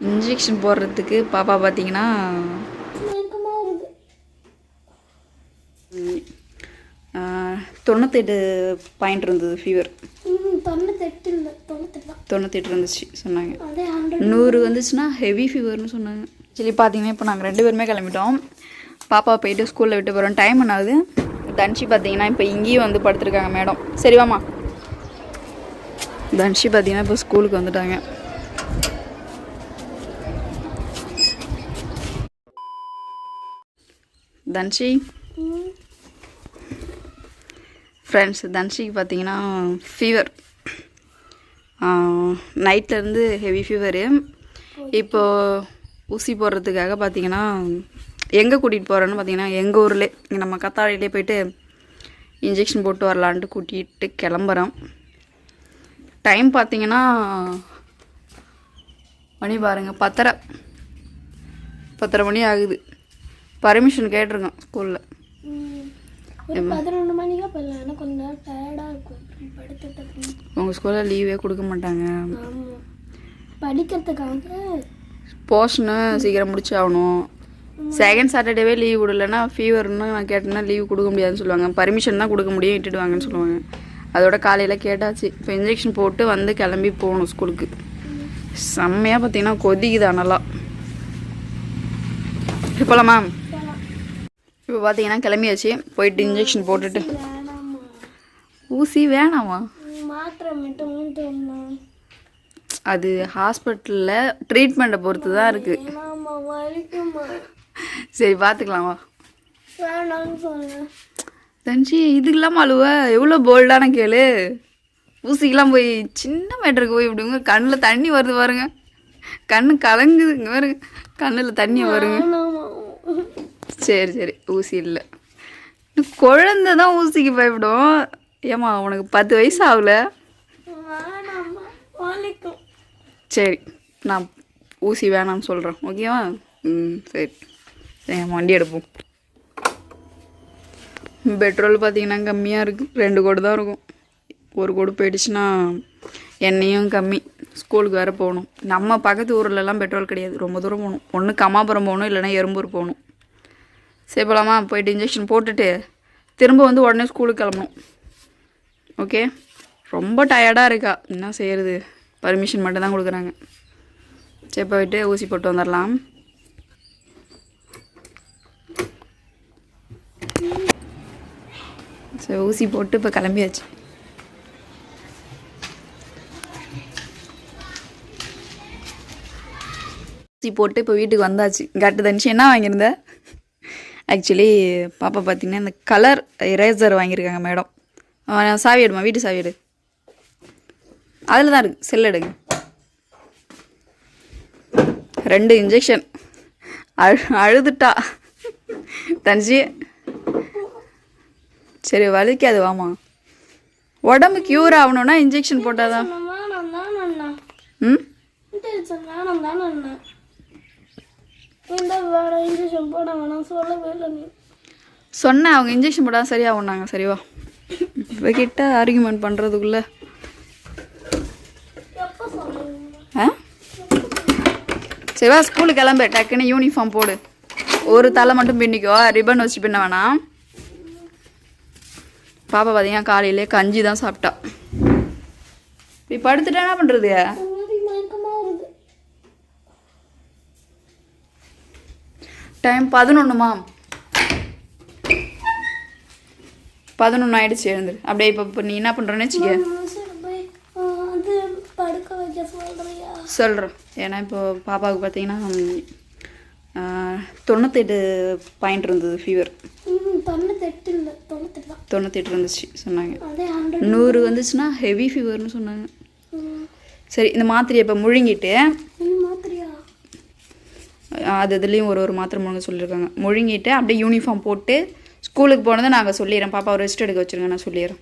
Injection போடுறதுக்கு பாப்பா பார்த்தீங்கன்னா 98 பாயிண்ட் இருந்தது ஃபீவர். 98 இருந்துச்சு சொன்னாங்க. 100 வந்துச்சுன்னா ஹெவி ஃபீவர்னு சொன்னாங்க. சரி பார்த்தீங்கன்னா இப்போ நாங்கள் 2 பேருமே கிளம்பிட்டோம். பாப்பா போயிட்டு ஸ்கூலில் விட்டு போகிறோம். டைம் என்ன ஆகுது? தன்ஷி பார்த்தீங்கன்னா இப்போ இங்கேயும் வந்து படுத்துருக்காங்க மேடம். சரி வாமா. தன்ஷி பார்த்தீங்கன்னா இப்போ ஸ்கூலுக்கு வந்துட்டாங்க. தன்ஷி ஃப்ரெண்ட்ஸ், தன்ஷிக்கு பார்த்தீங்கன்னா ஃபீவர் நைட்லேருந்து ஹெவி ஃபீவரு. இப்போது ஊசி போடுறதுக்காக பார்த்தீங்கன்னா எங்கே கூட்டிகிட்டு போகிறேன்னு பார்த்தீங்கன்னா எங்கள் ஊர்லேயே இங்கே நம்ம கத்தாழையிலே போய்ட்டு இன்ஜெக்ஷன் போட்டு வரலான்ட்டு கூட்டிகிட்டு கிளம்புறோம். டைம் பார்த்தீங்கன்னா மணி பாருங்கள் 10:30 மணி ஆகுது. பர்மிஷன் கேட்டிருக்கோம் ஸ்கூலில். 11 மணிக்கா போயிடலாம். ஆனால் கொஞ்சம் நேரம் டயர்டாக இருக்கும். படுத்துட்டு உங்கள் ஸ்கூலில் லீவே கொடுக்க மாட்டாங்க. படிக்கிறதுக்காக போர்ஷனு சீக்கிரம் முடிச்சு ஆகணும். செகண்ட் சாட்டர்டேவே லீவ் விடலைன்னா ஃபீவர்னு நான் கேட்டேன்னா லீவ் கொடுக்க முடியாதுன்னு சொல்லுவாங்க. பர்மிஷன் தான் கொடுக்க முடியும், விட்டுடுவாங்கன்னு சொல்லுவாங்க. அதோட காலையில் கேட்டாச்சு. இப்போ இன்ஜெக்ஷன் போட்டு வந்து கிளம்பி போகணும் ஸ்கூலுக்கு. செம்மையாக பார்த்தீங்கன்னா கொதிக்குது அனலா. இப்போலாம் மேம் இப்போ பார்த்தீங்கன்னா கிளம்பியாச்சு. போயிட்டு இன்ஜெக்ஷன் போட்டுட்டு ஊசி வேணாமா? அது ஹாஸ்பிட்டலில் ட்ரீட்மெண்ட்டை பொறுத்து தான் இருக்குது. சரி பார்த்துக்கலாமா? தன்ஷி இதுக்கு இல்லாமல் அழுவ? எவ்வளோ போல்டான கேளு. ஊசிக்கெல்லாம் போய் சின்ன மேட்டருக்கு போய் இப்படிங்க கண்ணில் தண்ணி வருது பாருங்க. கண்ணு கலங்குதுங்க பாருங்க. கண்ணில் தண்ணி வருங்க. சரி சரி ஊசி இல்லை. குழந்தை தான் ஊசிக்கு பயப்படும். ஏம்மா உனக்கு 10 வயசு ஆகல? சரி நான் ஊசி வேணான்னு சொல்கிறேன், ஓகேவா? சரி சரி வண்டி எடுப்போம். பெட்ரோல் பார்த்தீங்கன்னா கம்மியாக இருக்குது. 2 கோடு தான் இருக்கும். 1 கோடு போயிடுச்சுன்னா எண்ணெயும் கம்மி. ஸ்கூலுக்கு வேறு போகணும். நம்ம பக்கத்து ஊர்லலாம் பெட்ரோல் கிடையாது. ரொம்ப தூரம் போகணும். ஒன்று கம்மாபுரம் போகணும், இல்லைனா எறும்பூர் போகணும். சரி போகலாமா? போயிட்டு இன்ஜெக்ஷன் போட்டுட்டு திரும்ப வந்து உடனே ஸ்கூலுக்கு கிளம்பணும். ஓகே. ரொம்ப டயர்டாக இருக்கா, என்ன செய்கிறது? பர்மிஷன் மட்டும் தான் கொடுக்குறாங்க. சரி போயிட்டு ஊசி போட்டு வந்துடலாம். சரி ஊசி போட்டு இப்போ கிளம்பியாச்சு. ஊசி போட்டு இப்போ வீட்டுக்கு வந்தாச்சு. கட்டு தனிச்சு என்ன வாங்கியிருந்த? ஆக்சுவலி பாப்பா பார்த்தீங்கன்னா இந்த கலர் எரேசர் வாங்கியிருக்காங்க மேடம். சாவி எடுமா, வீட்டு சாவி எடு. அதில் தான் இருக்குது, செல் எடுங்க. 2 இன்ஜெக்ஷன் அழுதுட்டா தனிச்சு. சரி வலிக்காது, வாமா. உடம்பு க்யூர் ஆகணும்னா இன்ஜெக்ஷன் போட்டாதான். சொன்னேன் அவங்க இன்ஜெக்ஷன் போட்டால் சரியாகும்னாங்க. சரிவா இப்போ கிட்ட ஆர்கியூமெண்ட் பண்ணுறதுக்குள்ள சரிவா ஸ்கூலுக்கு கிளம்பு. டக்குன்னு யூனிஃபார்ம் போடு. ஒரு தலை மட்டும் பின்னிக்கோ, ரிப்பன் வச்சு பின்ன வேணாம். பாப்பா பார்த்தீங்கன்னா காலையிலே கஞ்சி தான் சாப்பிட்டா. இப்படி படுத்துட்டா என்ன பண்ணுறது? டைம் 11மா? 11 ஆயிடுச்சு. எழுந்துரு அப்படியே. இப்போ நீ என்ன பண்ணுறேன்னு வச்சுக்க சொல்கிறேன். ஏன்னா இப்போ பாப்பாவுக்கு பார்த்தீங்கன்னா 98 பாயிண்ட் இருந்தது ஃபீவர். 98 இருந்துச்சு சொன்னாங்க. 100 வந்துச்சுன்னா ஹெவி ஃபீவர்னு சொன்னாங்க. சரி இந்த மாத்திரையை இப்போ முழுங்கிட்டு அது இதுலேயும் ஒரு மாத்திரை முழுங்க சொல்லியிருக்காங்க. முழுங்கிட்டு அப்படியே யூனிஃபார்ம் போட்டு ஸ்கூலுக்கு போனதை நாங்கள் சொல்லிடுறேன். பாப்பா ரெஸ்ட் எடுக்க வச்சுருங்க, நான் சொல்லிடுறேன்.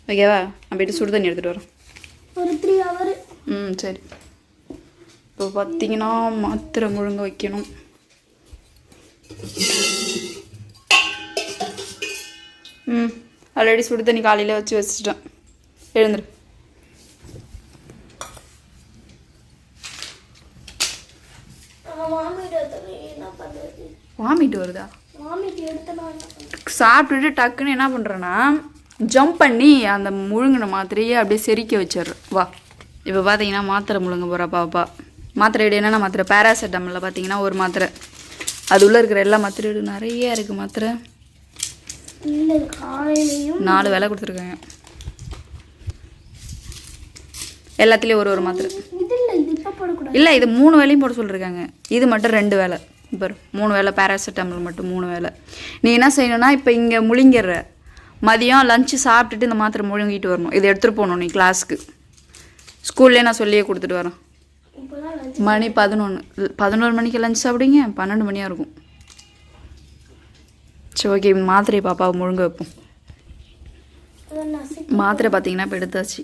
ஓகேவா? நான் போய்ட்டு சுடு தண்ணி எடுத்துகிட்டு வரேன். ஒரு 3 hour. சரி. இப்போ பார்த்தீங்கன்னா மாத்திரை முழுங்க வைக்கணும். ஆல்ரெடி சுடு தண்ணி காலையில் வச்சுட்டேன். எழுந்துரு. நான் வாமிட் எடுத்தேன் என்ன பண்ணுறது? வாமிட் வருதா? வாமிட் எடுத்தேன்னா என்ன பண்ணுறது? சாப்பிட்டுட்டு டக்குன்னு என்ன பண்ணுறேன்னா ஜம்ப் பண்ணி அந்த முழுங்கின மாத்திரையே அப்படியே செரிக்க வச்சிடுறேன். வா இப்போ பார்த்தீங்கன்னா மாத்திரை முழுங்க போகிறா பாப்பா. மாத்திரை எடு. என்னென்ன மாத்திரை? பேராசிட்டமில் பார்த்தீங்கன்னா ஒரு மாத்திரை, அது உள்ளே இருக்கிற எல்லா மாத்திரையும் நிறைய இருக்குது மாத்திரை. இல்லை காலையிலையும் 4 வேலை கொடுத்துருக்காங்க, எல்லாத்துலேயும் ஒரு மாத்திரை. இது இல்லை, இது இப்போ போடக்கூடாது. இல்லை இது 3 வேலையும் போட சொல்லியிருக்காங்க, இது மட்டும் 2 வேலை. இப்போ 3 வேலை பேராசிட்டமல் மட்டும் 3 வேலை. நீ என்ன செய்யணும்னா இப்போ இங்கே முழுங்கிடுற, மதியம் லஞ்சு சாப்பிட்டுட்டு இந்த மாத்திரை முழுங்கிட்டு வரணும். இதை எடுத்துகிட்டு போகணும் நீ கிளாஸுக்கு. ஸ்கூல்லே நான் சொல்லியே கொடுத்துட்டு வரேன். மணி 11 மணிக்கு லஞ்ச் சாப்பிடுங்க, 12 மணியாக இருக்கும். சரி ஓகே, மாத்திரையை பாப்பாவை முழுங்க வைப்போம். மாத்திரை பார்த்தீங்கன்னா இப்போ எடுத்தாச்சு.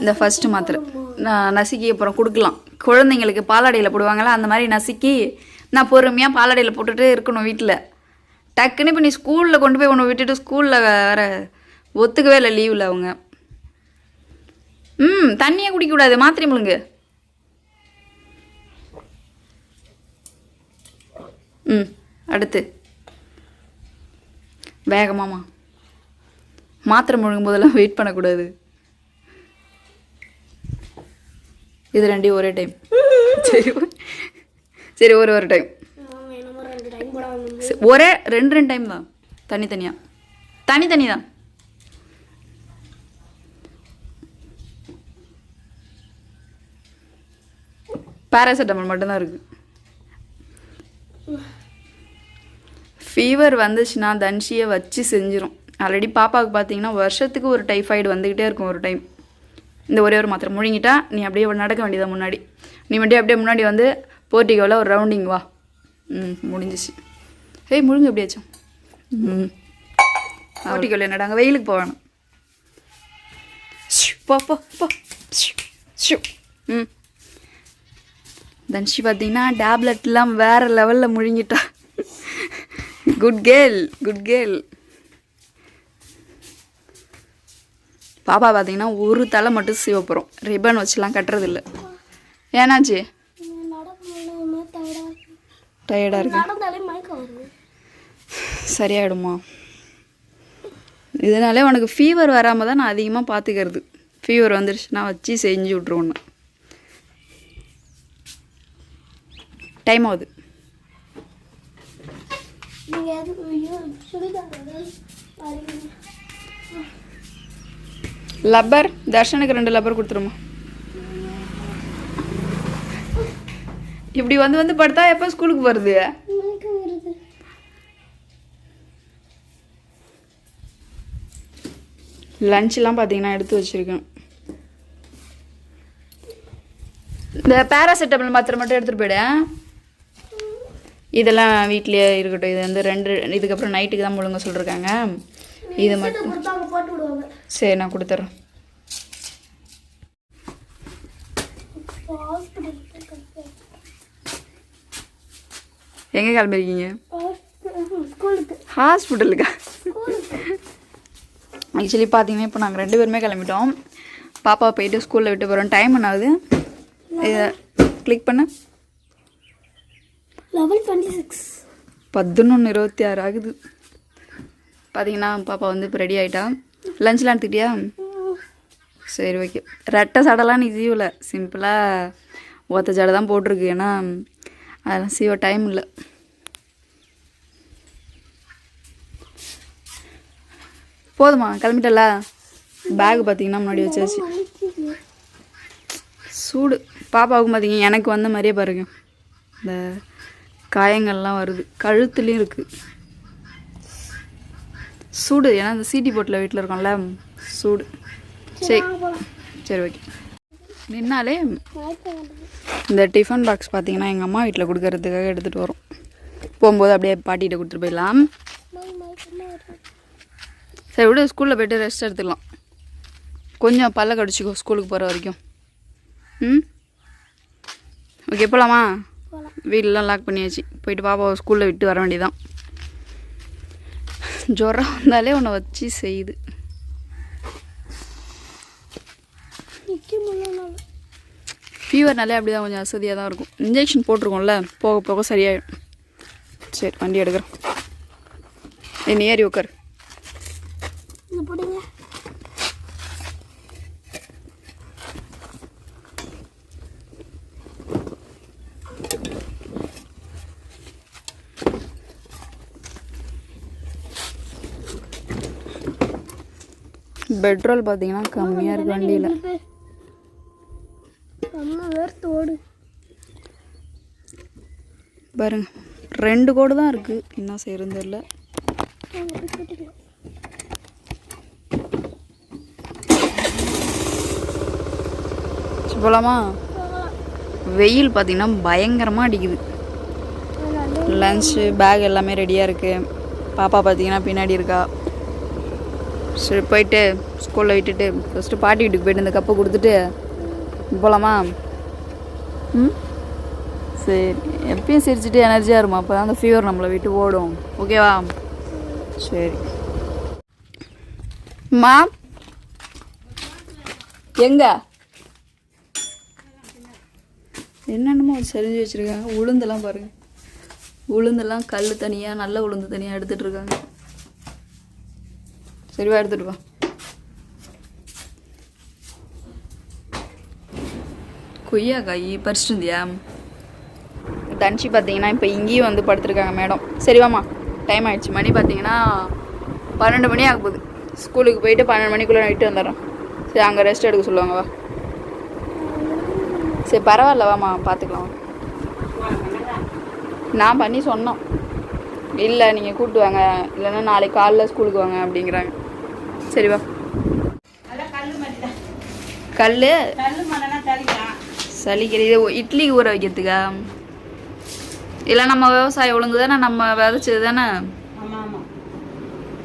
இந்த ஃபஸ்ட்டு மாத்திரை நான் நசுக்கி அப்புறம் கொடுக்கலாம். குழந்தைங்களுக்கு பாலாடையில் போடுவாங்களா அந்த மாதிரி நசுக்கி நான் பொறுமையாக பாலாடையில் போட்டுகிட்டே இருக்கணும் வீட்டில். டக்குன்னு இப்போ நீ ஸ்கூலில் கொண்டு போய் ஒன்று விட்டுட்டு ஸ்கூலில் வேறு ஒத்துக்கவே இல்லை லீவில் அவங்க. தண்ணியே குடிக்கக்கூடாது, மாத்திரை முழுங்கு. அடுத்து வேகமாமா மாத்திரை முழுங்கும் போதெல்லாம் வெயிட் பண்ணக்கூடாது. இது 2 ஒரே டைம். சரி சரி, ஒரு டைம் ஒரே 2 டைம் தான், தனி தான். பேராசிட்டமால் மட்டும்தான் இருக்குது. ஃபீவர் வந்துச்சுன்னா தன்ஷியை வச்சு செஞ்சிடும். ஆல்ரெடி பாப்பாவுக்கு பார்த்தீங்கன்னா வருஷத்துக்கு ஒரு டைஃபாய்டு வந்துக்கிட்டே இருக்கும் ஒரு டைம். இந்த ஒரே ஒரு மாத்திரை முழுங்கிட்டா நீ அப்படியே நடக்க வேண்டியதான் முன்னாடி. நீ மட்டும் அப்படியே முன்னாடி வந்து போர்ட்டிகோவில் ஒரு ரவுண்டிங் வா. முடிஞ்சிச்சு. முழுங்க எப்படியாச்சும். போர்ட்டிகோவில் என்னடாங்க, வெயிலுக்கு போகணும். போ போ போ. தன்ஷி பார்த்தீங்கன்னா டேப்லெட்லாம் வேறு லெவலில் முழுங்கிட்டா. Good girl. பாப்பா பார்த்தீங்கன்னா ஒரு தலை மட்டும் சிவப்புறோம், ரிப்பன் வச்சுலாம் கட்டுறதில்ல. ஏன்னாச்சு? டயர்டாக இருக்கு. சரியாயிடுமா? இதனாலே உனக்கு ஃபீவர் வராமல் தான் நான் அதிகமாக பார்த்துக்கிறது. ஃபீவர் வந்துருச்சுன்னா வச்சு செஞ்சு விட்ருவோன்னு. டைம் ஆகுது. லப்பர் தர்ஷனுக்கு 2 லப்பர் கொடுத்துருமா. இப்படி வந்து படுத்தா எப்போ ஸ்கூலுக்கு போகிறது? லஞ்செலாம் பார்த்தீங்கன்னா எடுத்து வச்சுருக்கேன். இந்த பேராசிட்டமல் மாத்திரை மட்டும் எடுத்துகிட்டு போயிடு. இதெல்லாம் வீட்லேயே இருக்கட்டும். இது வந்து 2 இதுக்கப்புறம் நைட்டுக்கு தான் முழுங்க சொல்லியிருக்காங்க. இது மட்டும் சரி நான் கொடுத்துட்றேன். எங்கே கிளம்பிருக்கீங்க? ஹாஸ்பிட்டலுக்கா? ஆக்சுவலி பார்த்தீங்கன்னா இப்போ நாங்கள் 2 பேருமே கிளம்பிட்டோம். பாப்பாவை போயிட்டு ஸ்கூலில் விட்டு போகிறோம். டைம் என்ன ஆகுது? இதை கிளிக் பண்ண 11:26 11:26 ஆகுது. பார்த்தீங்கன்னா பாப்பா வந்து இப்போ ரெடி ஆகிட்டா. லஞ்செலாம் எடுத்துக்கிட்டியா? சரி ஓகே. ரெட்டை சடைலாம் நீ சீவலை, சிம்பிளாக ஒத்த சடை தான் போட்டிருக்கு. ஏன்னா அதெல்லாம் சீவ டைம் இல்லை. போதுமா? கிளம்பிட்டல? பேகு பார்த்தீங்கன்னா முன்னாடி வச்சாச்சு. சூடு பாப்பாவுக்கும் பார்த்தீங்க எனக்கு வந்த மாதிரியே பாருங்க, இந்த காயங்கள்லாம் வருது, கழுத்துலேயும் இருக்குது சூடு. ஏன்னா இந்த சிடி போட்டில் வீட்டில் இருக்கோம்ல, சூடு. சரி ஓகே. நின்னாலே இந்த டிஃபன் பாக்ஸ் பார்த்தீங்கன்னா எங்கள் அம்மா வீட்டில் கொடுக்கறதுக்காக எடுத்துகிட்டு வரோம். போகும்போது அப்படியே பாட்டிகிட்ட கொடுத்துட்டு போயிடலாம். சரி விட, ஸ்கூலில் போய்ட்டு ரெஸ்ட் எடுத்துக்கலாம். கொஞ்சம் பல்ல கடிச்சிக்கோ ஸ்கூலுக்கு போகிற வரைக்கும். ஓகே போகலாமா? வீடெலாம் லாக் பண்ணியாச்சு. போயிட்டு பாப்பாவை ஸ்கூலில் விட்டு வர வேண்டியதான். ஜுரம் வந்தாலே உன்னை வச்சு செய்யுது. ஃபீவர்னாலே அப்படி தான் கொஞ்சம் அசதியாக தான் இருக்கும். இன்ஜெக்ஷன் போட்டிருக்கோம்ல, போக போக சரியாயிடும். சரி வண்டி எடுக்கிறோம். என்ன ஏறி உட்காரு. போடுங்க. பெட்ரோல் பார்த்தீங்கன்னா கம்மியாக இருக்குது வண்டியில். பாருங்க 2 கோடு தான் இருக்குது. என்ன செய்யறது தெரியல. போகலாமா? வெயில் பார்த்தீங்கன்னா பயங்கரமாக அடிக்குது. லன்ச்சு பேக் எல்லாமே ரெடியாக இருக்குது. பாப்பா பார்த்தீங்கன்னா பின்னாடி இருக்கா. சரி போயிட்டு ஸ்கூலில் விட்டுட்டு ஃபஸ்ட்டு பாட்டி வீட்டுக்கு போயிட்டு இந்த கப்பை கொடுத்துட்டு போகலாமா? சரி, எப்பயும் சிரிச்சுட்டு எனர்ஜியாக இருமா, அப்போ தான் அந்த ஃபீவர் நம்மளை விட்டு ஓடும். ஓகேவா? சரி மா, எங்க என்னென்னமோ செஞ்சு வச்சுருக்காங்க. உளுந்தெல்லாம் பாருங்கள், உளுந்தெல்லாம் கல் தனியாக நல்ல உளுந்து தனியாக எடுத்துகிட்டு இருக்காங்க. சரிவா, எடுத்துகிட்டு வா. கொய்யாக்காய் பறிச்சுட்டு இருந்தியா? தன்ஷி பார்த்தீங்கன்னா இப்போ இங்கேயும் வந்து படுத்துருக்காங்க மேடம். சரிவாம்மா, டைம் ஆகிடுச்சு. மணி பார்த்தீங்கன்னா 12 மணி ஆக போகுது. ஸ்கூலுக்கு போயிட்டு 12 மணிக்குள்ளே நைட்டு வந்துடுறோம். சரி, அங்கே ரெஸ்ட் எடுக்க சொல்லுவாங்க. வா. சரி பரவாயில்ல, வாம்மா பார்த்துக்கலாம். நான் பண்ணி சொன்னோம், இல்லை நீங்கள் கூப்பிட்டு வாங்க, இல்லைன்னா நாளைக்கு காலைல ஸ்கூலுக்கு வாங்க அப்படிங்கிறாங்க. சரி வா. கல் சளிக்கிறது இட்லிக்கு ஊற வைக்கிறதுக்கா? இல்லை நம்ம விவசாயம் ஒழுங்கு தானே, நம்ம விதைச்சது தானே.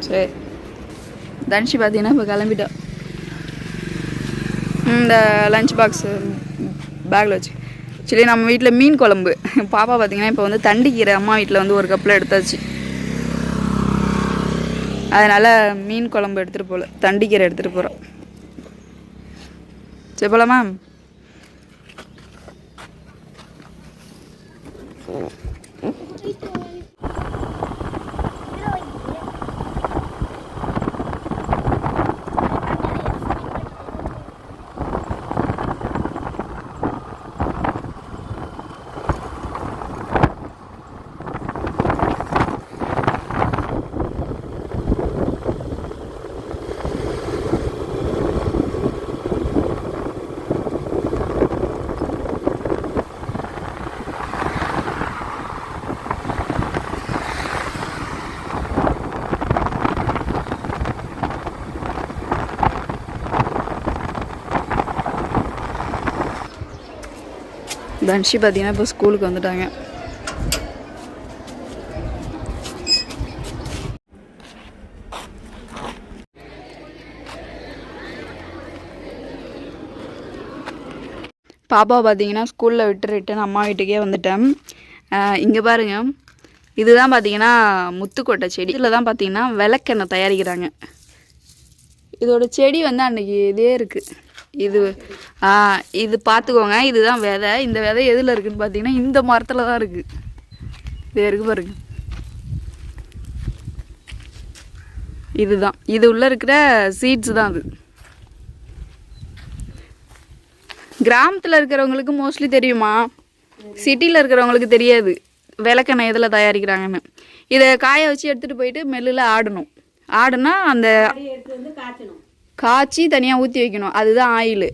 சரி, தன்ஷி பார்த்தீங்கன்னா இப்போ கிளம்பிட்டா. இந்த லஞ்ச் பாக்ஸு பேக்கில் வச்சு. ஆக்சுவலி நம்ம வீட்டில் மீன் குழம்பு. பாப்பா பார்த்தீங்கன்னா இப்போ வந்து தண்டிக்கீரை அம்மா வீட்டில் வந்து ஒரு கப்பில் எடுத்தாச்சு. அதனால் மீன் குழம்பு எடுத்துகிட்டு போகல, தண்டிக்கீரை எடுத்துகிட்டு போகிறோம். சரி போகலாமா? தன்ஷி பார்த்தீங்கன்னா இப்போ ஸ்கூலுக்கு வந்துட்டாங்க. பாப்பா பார்த்தீங்கன்னா ஸ்கூலில் விட்டு ரிட்டன் அம்மா வீட்டுக்கே வந்துட்டேன். இங்கே பாருங்கள், இதுதான் பார்த்தீங்கன்னா முத்துக்கொட்டை செடி. இதில் தான் பார்த்தீங்கன்னா விளக்கெண்ணெய் தயாரிக்கிறாங்க. இதோட செடி வந்து அன்றைக்கி இதே இருக்குது. இது பார்த்துக்கோங்க, இதுதான் விதை. இந்த விதை எதில் இருக்குதுன்னு பார்த்தீங்கன்னா இந்த மரத்தில் தான் இருக்குது. இது இருக்கு பாருங்க, இதுதான். இது உள்ளே இருக்கிற சீட்ஸ் தான் அது. கிராமத்தில் இருக்கிறவங்களுக்கு மோஸ்ட்லி தெரியுமா, சிட்டியில் இருக்கிறவங்களுக்கு தெரியாது விளக்கெண்ணெய் எதில் தயாரிக்கிறாங்கன்னு. இதை காய வச்சு எடுத்துகிட்டு போயிட்டு மெல்லில் ஆடுனா அந்த காய்ச்சி தனியாக ஊற்றி வைக்கணும். அதுதான் ஆயில்.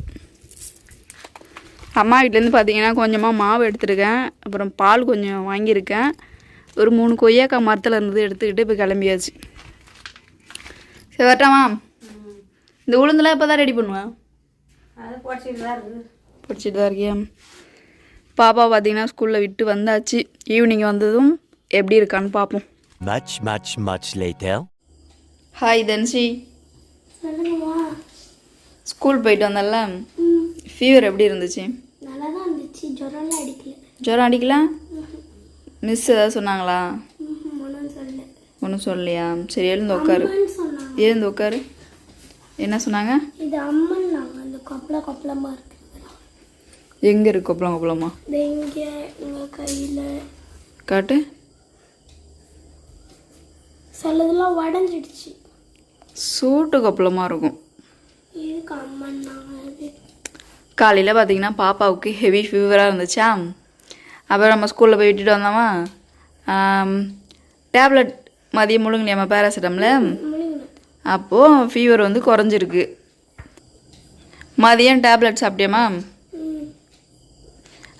அம்மா வீட்டிலேருந்து பார்த்தீங்கன்னா கொஞ்சமாக மாவு எடுத்துருக்கேன், அப்புறம் பால் கொஞ்சம் வாங்கியிருக்கேன், ஒரு 3 கொய்யாக்காய் மரத்தில் இருந்தது எடுத்துக்கிட்டு இப்போ கிளம்பியாச்சு. சரி வரட்டாமா? இந்த உளுந்தெல்லாம் இப்போ தான் ரெடி பண்ணுவேன். பிடிச்சிட்டு தான் இருக்கியா? பாப்பா பார்த்தீங்கன்னா ஸ்கூலில் விட்டு வந்தாச்சு. ஈவினிங் வந்ததும் எப்படி இருக்கான்னு பார்ப்போம். Much later. ஹாய் தன்ஷி, ஸ்கூல் போயிட்டு வந்தல, ஃபீவர் எப்படி இருந்துச்சு? நல்லா தான் இருந்துச்சு. ஜுரம்லாம் அடிக்கல. ஜுரம் அடிக்கல? மிஸ் ஏதாவது சொன்னாங்களா? ஒன்றும் சொல்லலையா? சரி எழுந்து உட்காரு. எழுந்து உட்காரு. என்ன சொன்னாங்க? இது அம்மன், அந்த கொப்பளமாக இருக்கு. எங்கே இருக்கு கொப்பளம் கொப்பளமா? இது இங்கே உங்கள் கையில் காட்டு. சிலதெல்லாம் உடஞ்சிடுச்சு. சூட்டு கொப்பளமாக இருக்கும். இதுக்கு அம்மன்னாங்க அது. காலையில் பார்த்தீங்கன்னா பாப்பாவுக்கு ஹெவி ஃபீவராக இருந்துச்சா, அப்புறம் நம்ம ஸ்கூலில் போய் விட்டுட்டு வந்தோமா, டேப்லெட் மதியம் முழுங்கலையாம்மா பேராசிட்டமில். அப்போது ஃபீவர் வந்து குறைஞ்சிருக்கு. மதியம் டேப்லெட் சாப்பிட்டியாம்மா?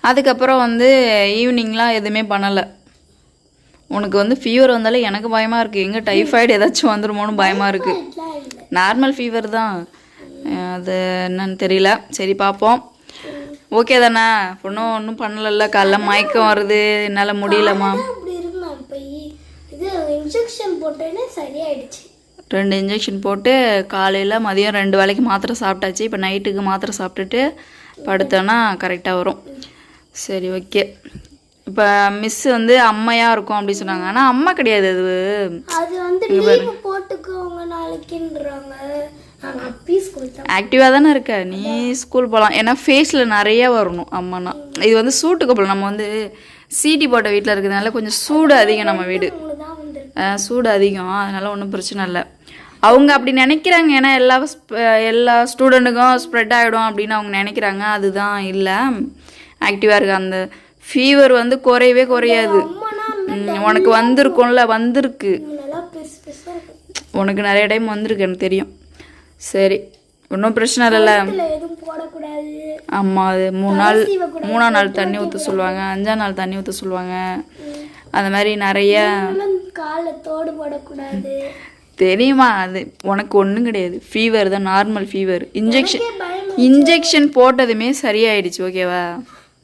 அதுக்கப்புறம் வந்து ஈவினிங்லாம் எதுவுமே பண்ணலை. உனக்கு வந்து ஃபீவர் வந்தாலே எனக்கு பயமாக இருக்குது. எங்கே டைஃபாய்டு ஏதாச்சும் வந்துடுமோன்னு பயமாக இருக்குது. நார்மல் ஃபீவர் தான், அது என்னன்னு தெரியல. சரி பார்ப்போம். ஓகே தானே? ஒன்றும் பண்ணலைல்ல. காலைல மயக்கம் வருது, என்னால் முடியலம்மா. அப்படி இருந்தான் போய் இது இன்ஜெக்ஷன் போட்டேன்னு சரியாயிடுச்சு. 2 இன்ஜெக்ஷன் போட்டு காலையில் மதியம் 2 வேளைக்கு மாத்திரை சாப்பிட்டாச்சு. இப்போ நைட்டுக்கு மாத்திரை சாப்பிட்டுட்டு படுத்தோன்னா கரெக்டாக வரும். சரி ஓகே. இப்போ மிஸ் வந்து அம்மையாக இருக்கும் அப்படின்னு சொன்னாங்க. ஆனால் அம்மா கிடையாது அது. அது வந்து லீவ் போட்டுக்கோங்க நாளைக்குன்றாங்க. நாங்கள் அப்பயே ஸ்கூல் தான் ஆக்டிவாக தானே இருக்க, நீ ஸ்கூல் போகலாம். ஏன்னா ஃபேஸில் நிறைய வரணும் அம்மானா. இது வந்து சூட்டுக்கு போகலாம். நம்ம வந்து சீட்டி போட்ட வீட்டில் இருக்கிறதுனால கொஞ்சம் சூடு அதிகம் நம்ம வீடு. தான் வந்துருக்கு. சூடு அதிகம், அதனால் ஒன்றும் பிரச்சனை இல்லை. அவங்க அப்படி நினைக்கிறாங்க. ஏன்னா எல்லா ஸ்டூடெண்ட்டுக்கும் ஸ்ப்ரெட் ஆகிடும் அப்படின்னு அவங்க நினைக்கிறாங்க. அதுதான் இல்லை, ஆக்டிவாக இருக்கு. அந்த ஃபீவர் வந்து குறையவே குறையாது. உனக்கு வந்திருக்கும்ல, வந்திருக்கு. நல்லா பெருசு பெருசாக இருக்கு. உனக்கு நிறைய டைம் வந்திருக்கு எனக்கு தெரியும். சரி ஒன்றும் பிரச்சனை இல்லைல்ல. எதுவும் போடக்கூடாது. ஆமாம், அது 3 நாள் தண்ணி ஊற்ற சொல்லுவாங்க, 5ஆம் நாள் தண்ணி ஊற்ற சொல்லுவாங்க. அந்த மாதிரி நிறைய. காலில் தோடு போடக்கூடாது தெரியுமா? அது உனக்கு ஒன்றும் கிடையாது. ஃபீவர் தான், நார்மல் ஃபீவர். இன்ஜெக்ஷன் போட்டதுமே சரியாயிடுச்சு. ஓகேவா?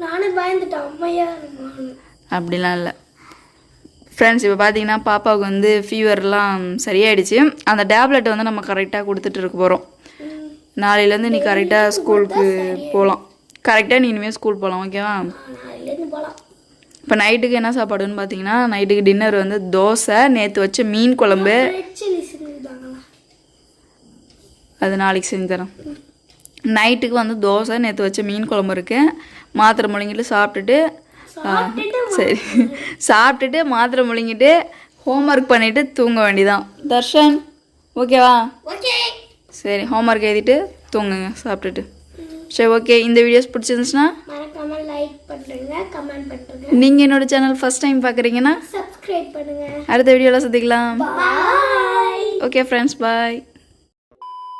நானும் பயந்துட்டேன் அம்மையா இருக்கும். அப்படிலாம் இல்லை ஃப்ரெண்ட்ஸ். இப்போ பார்த்தீங்கன்னா பாப்பாவுக்கு வந்து ஃபீவர்லாம் சரியாயிடுச்சு. அந்த டேப்லெட்டை வந்து நம்ம கரெக்டாக கொடுத்துட்டு இருக்க போகிறோம். நாளையிலேருந்து நீ கரெக்டாக ஸ்கூலுக்கு போகலாம். கரெக்டாக நீ இனிமேல் ஸ்கூல் போகலாம். ஓகேவா? போகலாம். இப்போ நைட்டுக்கு என்ன சாப்பாடுன்னு பார்த்தீங்கன்னா, நைட்டுக்கு டின்னர் வந்து தோசை, நேற்று வச்ச மீன் குழம்பு, அது நாளைக்கு செஞ்சு தரேன். நைட்டுக்கு வந்து தோசை, நேற்று வச்ச மீன் குழம்பு இருக்குது. மாத்திரை முழுங்கிட்டு சாப்பிட்டுட்டு சரி சாப்பிட்டுட்டு மாத்திரை முழுங்கிட்டு ஹோம்ஒர்க் பண்ணிவிட்டு தூங்க வேண்டியதான். தர்ஷன் ஓகேவா? சரி, ஹோம்ஒர்க் எழுதிட்டு தூங்குங்க சாப்பிட்டுட்டு. சரி ஓகே. இந்த வீடியோஸ் பிடிச்சிருந்துச்சுன்னா லைக் பண்ணுங்க, கமெண்ட் பண்ணுங்க. நீங்கள் என்னோட சேனல் ஃபர்ஸ்ட் டைம் பார்க்குறீங்கன்னா சப்ஸ்கிரைப் பண்ணுங்க. அடுத்த வீடியோவில் சந்திக்கலாம். பாய். ஓகே ஃப்ரெண்ட்ஸ், பாய்.